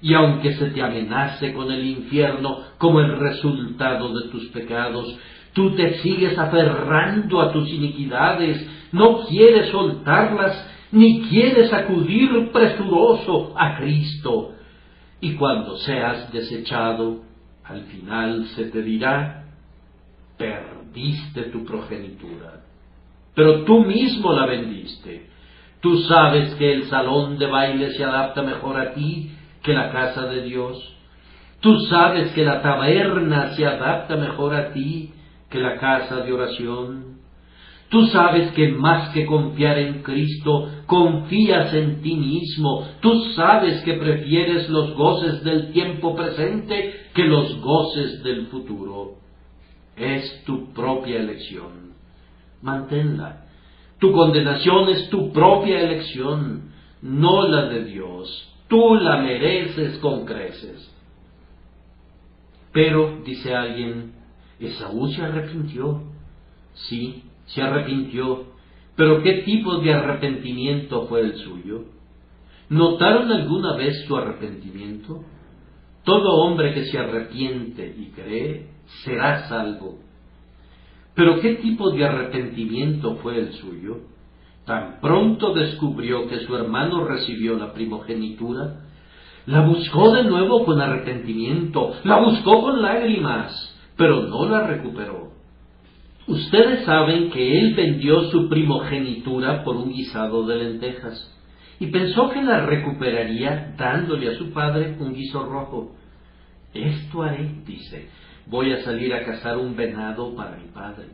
y aunque se te amenace con el infierno como el resultado de tus pecados, tú te sigues aferrando a tus iniquidades, no quieres soltarlas, ni quieres acudir presuroso a Cristo. Y cuando seas desechado, al final se te dirá, perdiste tu progenitura. Pero tú mismo la vendiste. Tú sabes que el salón de baile se adapta mejor a ti que la casa de Dios. Tú sabes que la taberna se adapta mejor a ti que la casa de oración. Tú sabes que más que confiar en Cristo, confías en ti mismo. Tú sabes que prefieres los goces del tiempo presente que los goces del futuro. Es tu propia elección. Manténla. Tu condenación es tu propia elección, no la de Dios. Tú la mereces con creces. Pero, dice alguien, Esaú se arrepintió. Sí, se arrepintió. Pero ¿qué tipo de arrepentimiento fue el suyo? ¿Notaron alguna vez su arrepentimiento? Todo hombre que se arrepiente y cree será salvo. Pero ¿qué tipo de arrepentimiento fue el suyo? Tan pronto descubrió que su hermano recibió la primogenitura, la buscó de nuevo con arrepentimiento, la buscó con lágrimas, pero no la recuperó. Ustedes saben que él vendió su primogenitura por un guisado de lentejas, y pensó que la recuperaría dándole a su padre un guiso rojo. Esto haré, dice. Voy a salir a cazar un venado para mi padre.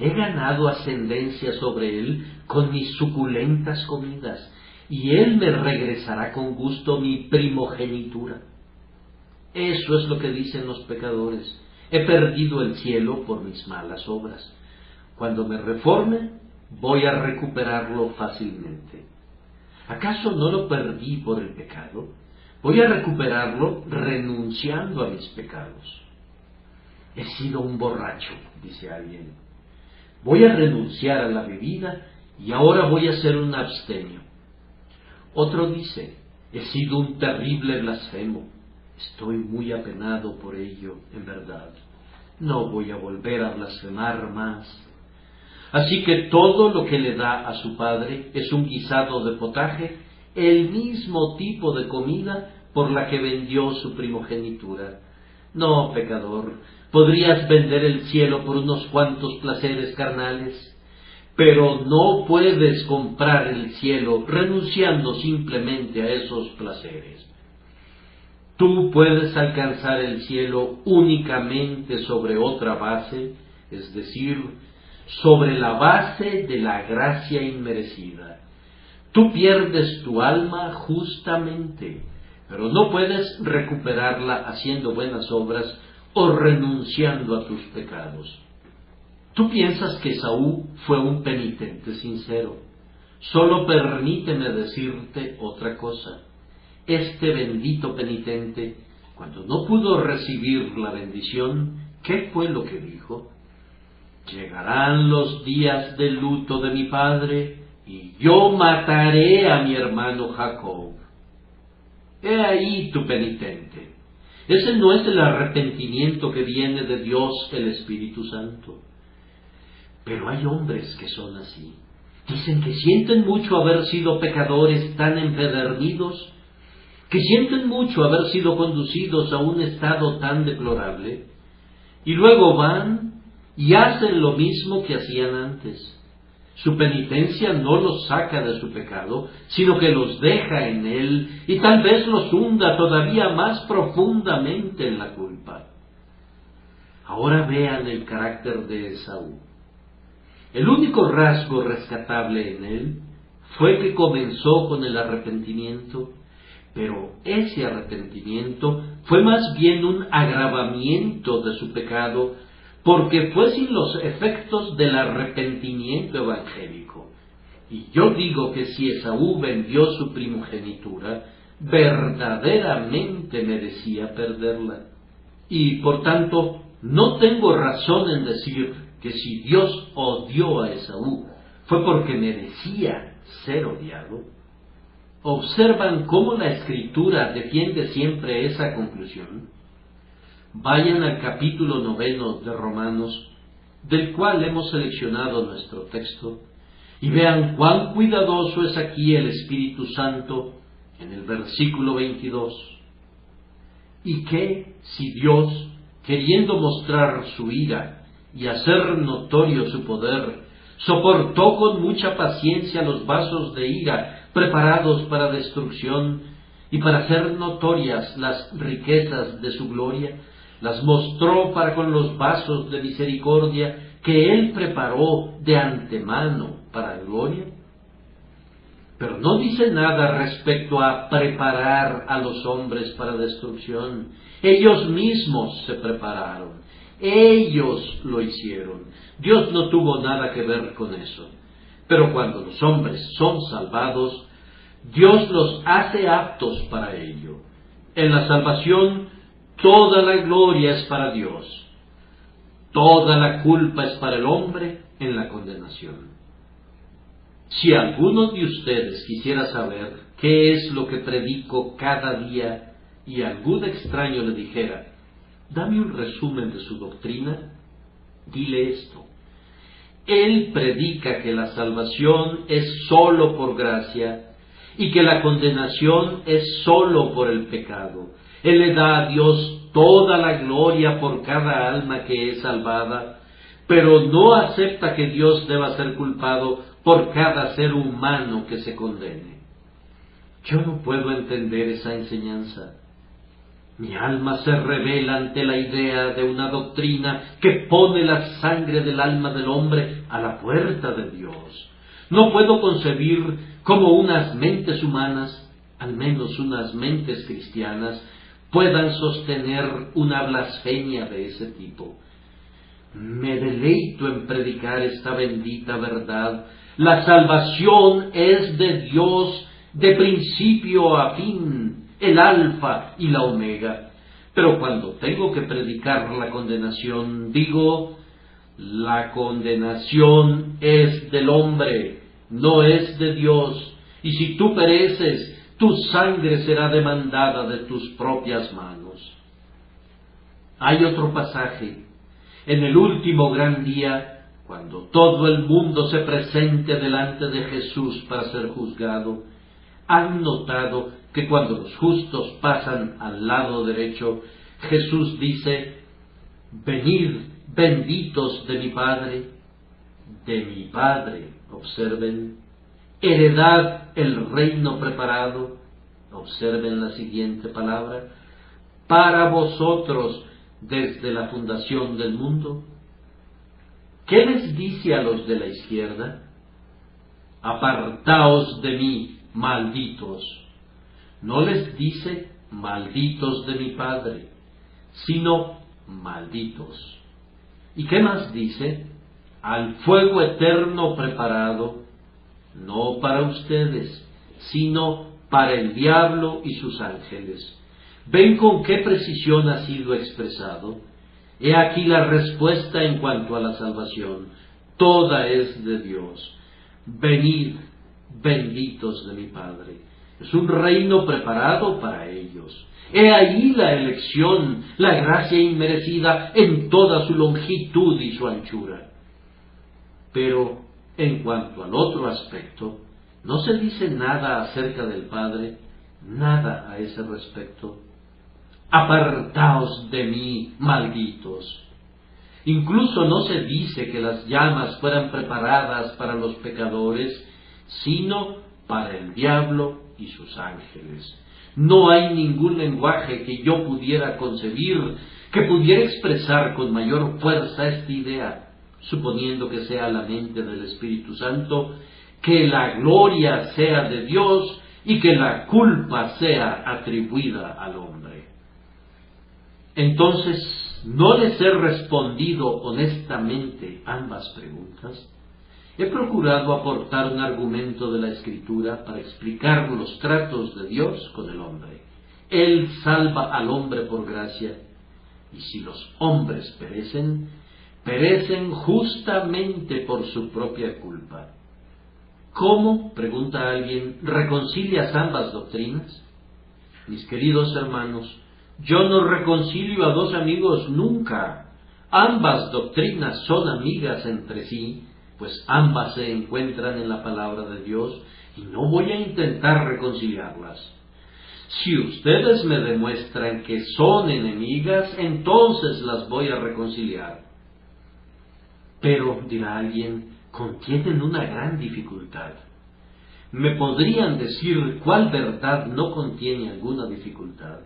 He ganado ascendencia sobre él con mis suculentas comidas, y él me regresará con gusto mi primogenitura. Eso es lo que dicen los pecadores. He perdido el cielo por mis malas obras. Cuando me reforme, voy a recuperarlo fácilmente. ¿Acaso no lo perdí por el pecado? Voy a recuperarlo renunciando a mis pecados. He sido un borracho, dice alguien. Voy a renunciar a la bebida y ahora voy a ser un abstemio. Otro dice, he sido un terrible blasfemo. Estoy muy apenado por ello, en verdad. No voy a volver a blasfemar más. Así que todo lo que le da a su padre es un guisado de potaje, el mismo tipo de comida por la que vendió su primogenitura. No, pecador, podrías vender el cielo por unos cuantos placeres carnales, pero no puedes comprar el cielo renunciando simplemente a esos placeres. Tú puedes alcanzar el cielo únicamente sobre otra base, es decir, sobre la base de la gracia inmerecida. Tú pierdes tu alma justamente, pero no puedes recuperarla haciendo buenas obras o renunciando a tus pecados. Tú piensas que Esaú fue un penitente sincero. Solo permíteme decirte otra cosa. Este bendito penitente, cuando no pudo recibir la bendición, ¿qué fue lo que dijo? Llegarán los días de luto de mi padre, y yo mataré a mi hermano Jacob. He ahí tu penitente. Ese no es el arrepentimiento que viene de Dios, el Espíritu Santo. Pero hay hombres que son así. Dicen que sienten mucho haber sido pecadores tan empedernidos, que sienten mucho haber sido conducidos a un estado tan deplorable, y luego van y hacen lo mismo que hacían antes. Su penitencia no los saca de su pecado, sino que los deja en él y tal vez los hunda todavía más profundamente en la culpa. Ahora vean el carácter de Esaú. El único rasgo rescatable en él fue que comenzó con el arrepentimiento, pero ese arrepentimiento fue más bien un agravamiento de su pecado, porque fue sin los efectos del arrepentimiento evangélico. Y yo digo que si Esaú vendió su primogenitura, verdaderamente merecía perderla. Y por tanto, no tengo razón en decir que si Dios odió a Esaú, fue porque merecía ser odiado. ¿Observan cómo la Escritura defiende siempre esa conclusión? Vayan al capítulo 9 de Romanos, del cual hemos seleccionado nuestro texto, y vean cuán cuidadoso es aquí el Espíritu Santo en el versículo 22. Y que si Dios, queriendo mostrar su ira y hacer notorio su poder, soportó con mucha paciencia los vasos de ira preparados para destrucción y para hacer notorias las riquezas de su gloria, las mostró para con los vasos de misericordia que Él preparó de antemano para gloria. Pero no dice nada respecto a preparar a los hombres para destrucción. Ellos mismos se prepararon, ellos lo hicieron. Dios no tuvo nada que ver con eso. Pero cuando los hombres son salvados, Dios los hace aptos para ello. En la salvación, toda la gloria es para Dios. Toda la culpa es para el hombre en la condenación. Si alguno de ustedes quisiera saber qué es lo que predico cada día y algún extraño le dijera, dame un resumen de su doctrina, dile esto. Él predica que la salvación es sólo por gracia y que la condenación es sólo por el pecado. Él le da a Dios toda la gloria por cada alma que es salvada, pero no acepta que Dios deba ser culpado por cada ser humano que se condene. Yo no puedo entender esa enseñanza. Mi alma se revela ante la idea de una doctrina que pone la sangre del alma del hombre a la puerta de Dios. No puedo concebir cómo unas mentes humanas, al menos unas mentes cristianas, puedan sostener una blasfemia de ese tipo. Me deleito en predicar esta bendita verdad. La salvación es de Dios de principio a fin, el alfa y la omega. Pero cuando tengo que predicar la condenación, digo, la condenación es del hombre, no es de Dios. Y si tú pereces, tu sangre será demandada de tus propias manos. Hay otro pasaje. En el último gran día, cuando todo el mundo se presente delante de Jesús para ser juzgado, ¿han notado que cuando los justos pasan al lado derecho, Jesús dice, venid, benditos de mi Padre, observen, heredad el reino preparado, observen la siguiente palabra, para vosotros desde la fundación del mundo? ¿Qué les dice a los de la izquierda? Apartaos de mí, malditos. No les dice malditos de mi Padre, sino malditos. ¿Y qué más dice? Al fuego eterno preparado, no para ustedes, sino para el diablo y sus ángeles. ¿Ven con qué precisión ha sido expresado? He aquí la respuesta en cuanto a la salvación. Toda es de Dios. Venid, benditos de mi Padre. Es un reino preparado para ellos. He ahí la elección, la gracia inmerecida en toda su longitud y su anchura. Pero en cuanto al otro aspecto, no se dice nada acerca del Padre, nada a ese respecto. Apartaos de mí, malditos. Incluso no se dice que las llamas fueran preparadas para los pecadores, sino para el diablo y sus ángeles. No hay ningún lenguaje que yo pudiera concebir, que pudiera expresar con mayor fuerza esta idea, suponiendo que sea la mente del Espíritu Santo, que la gloria sea de Dios y que la culpa sea atribuida al hombre. Entonces, ¿no les he respondido honestamente ambas preguntas? He procurado aportar un argumento de la Escritura para explicar los tratos de Dios con el hombre. Él salva al hombre por gracia, y si los hombres perecen, perecen justamente por su propia culpa. ¿Cómo, pregunta alguien, reconcilias ambas doctrinas? Mis queridos hermanos, yo no reconcilio a dos amigos nunca. Ambas doctrinas son amigas entre sí, pues ambas se encuentran en la palabra de Dios, y no voy a intentar reconciliarlas. Si ustedes me demuestran que son enemigas, entonces las voy a reconciliar. Pero, dirá alguien, contienen una gran dificultad. ¿Me podrían decir cuál verdad no contiene alguna dificultad?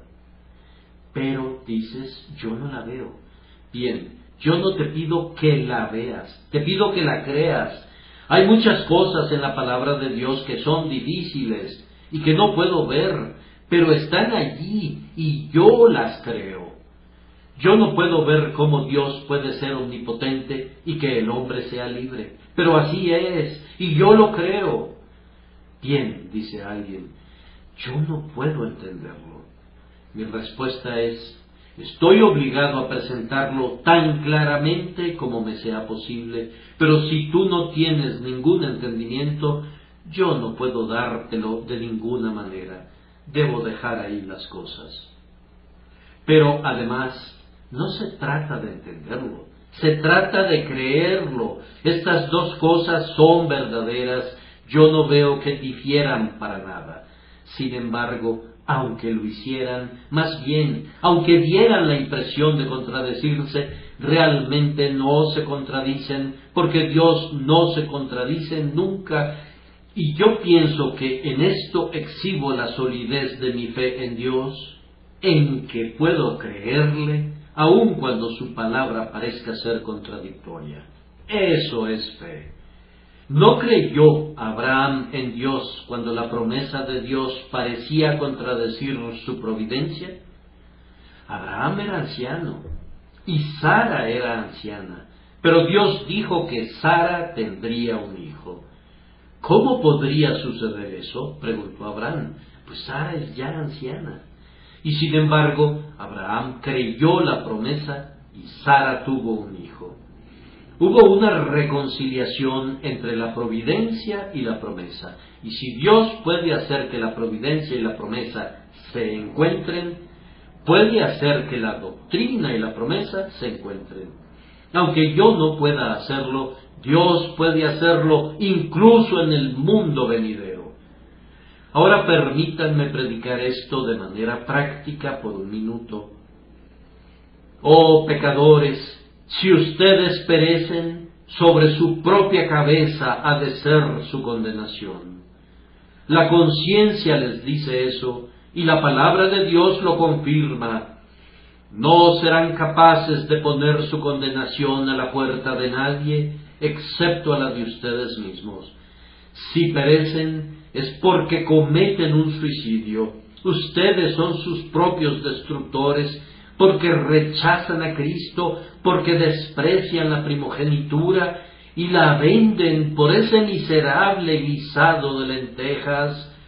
Pero, dices, yo no la veo. Bien, yo no te pido que la veas, te pido que la creas. Hay muchas cosas en la palabra de Dios que son difíciles y que no puedo ver, pero están allí y yo las creo. Yo no puedo ver cómo Dios puede ser omnipotente y que el hombre sea libre, pero así es, y yo lo creo. Bien, dice alguien, yo no puedo entenderlo. Mi respuesta es, estoy obligado a presentarlo tan claramente como me sea posible, pero si tú no tienes ningún entendimiento, yo no puedo dártelo de ninguna manera. Debo dejar ahí las cosas. Pero además, no se trata de entenderlo, se trata de creerlo. Estas dos cosas son verdaderas, yo no veo que difieran para nada. Sin embargo, aunque lo hicieran, más bien, aunque dieran la impresión de contradecirse, realmente no se contradicen, porque Dios no se contradice nunca, y yo pienso que en esto exhibo la solidez de mi fe en Dios, en que puedo creerle, aun cuando su palabra parezca ser contradictoria. Eso es fe. ¿No creyó Abraham en Dios cuando la promesa de Dios parecía contradecir su providencia? Abraham era anciano y Sara era anciana, pero Dios dijo que Sara tendría un hijo. ¿Cómo podría suceder eso?, preguntó Abraham. Pues Sara es ya anciana. Y sin embargo, Abraham creyó la promesa y Sara tuvo un hijo. Hubo una reconciliación entre la providencia y la promesa. Y si Dios puede hacer que la providencia y la promesa se encuentren, puede hacer que la doctrina y la promesa se encuentren. Aunque yo no pueda hacerlo, Dios puede hacerlo incluso en el mundo venidero. Ahora permítanme predicar esto de manera práctica por un minuto. Oh pecadores, si ustedes perecen, sobre su propia cabeza ha de ser su condenación. La conciencia les dice eso, y la palabra de Dios lo confirma. No serán capaces de poner su condenación a la puerta de nadie, excepto a la de ustedes mismos. Si perecen, es porque cometen un suicidio. Ustedes son sus propios destructores, porque rechazan a Cristo, porque desprecian la primogenitura y la venden por ese miserable guisado de lentejas,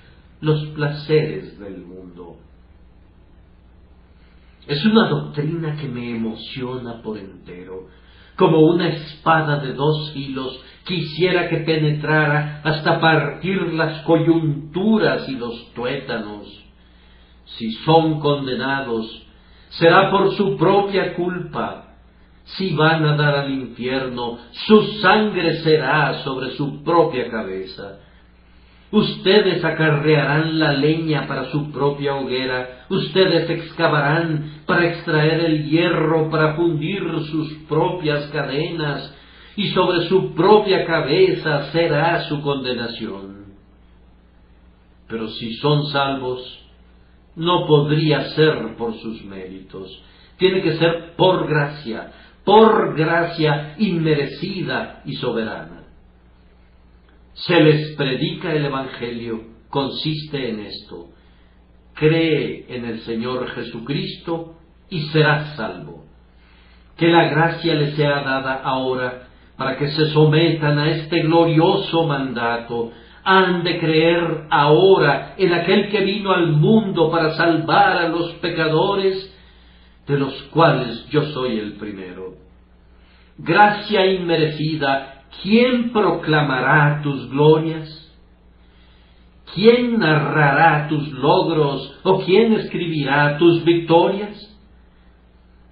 los placeres del mundo. Es una doctrina que me emociona por entero, como una espada de dos filos quisiera que penetrara hasta partir las coyunturas y los tuétanos. Si son condenados, será por su propia culpa. Si van a dar al infierno, su sangre será sobre su propia cabeza. Ustedes acarrearán la leña para su propia hoguera, ustedes excavarán para extraer el hierro, para fundir sus propias cadenas, y sobre su propia cabeza será su condenación. Pero si son salvos, no podría ser por sus méritos, tiene que ser por gracia inmerecida y soberana. Se les predica el Evangelio, consiste en esto: cree en el Señor Jesucristo y serás salvo. Que la gracia les sea dada ahora para que se sometan a este glorioso mandato. Han de creer ahora en aquel que vino al mundo para salvar a los pecadores, de los cuales yo soy el primero. Gracia inmerecida, ¿quién proclamará tus glorias? ¿Quién narrará tus logros o quién escribirá tus victorias?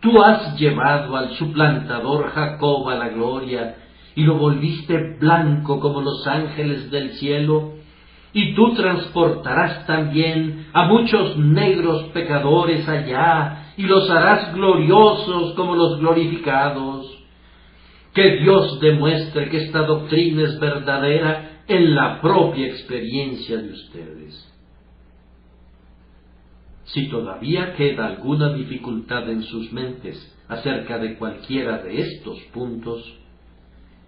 Tú has llevado al suplantador Jacob a la gloria y lo volviste blanco como los ángeles del cielo, y tú transportarás también a muchos negros pecadores allá y los harás gloriosos como los glorificados. Que Dios demuestre que esta doctrina es verdadera en la propia experiencia de ustedes. Si todavía queda alguna dificultad en sus mentes acerca de cualquiera de estos puntos,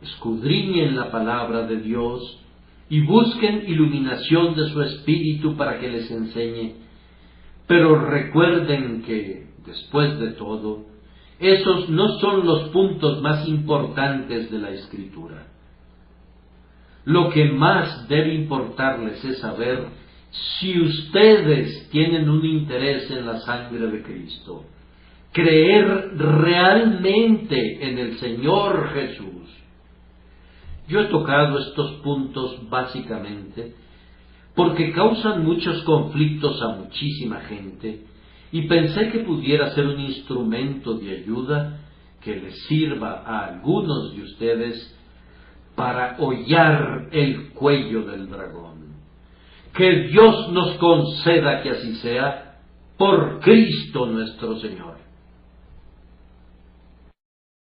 escudriñen la palabra de Dios y busquen iluminación de su espíritu para que les enseñe. Pero recuerden que, después de todo, esos no son los puntos más importantes de la Escritura. Lo que más debe importarles es saber si ustedes tienen un interés en la sangre de Cristo, creer realmente en el Señor Jesús. Yo he tocado estos puntos básicamente porque causan muchos conflictos a muchísima gente, y pensé que pudiera ser un instrumento de ayuda que les sirva a algunos de ustedes para hollar el cuello del dragón. Que Dios nos conceda que así sea, por Cristo nuestro Señor.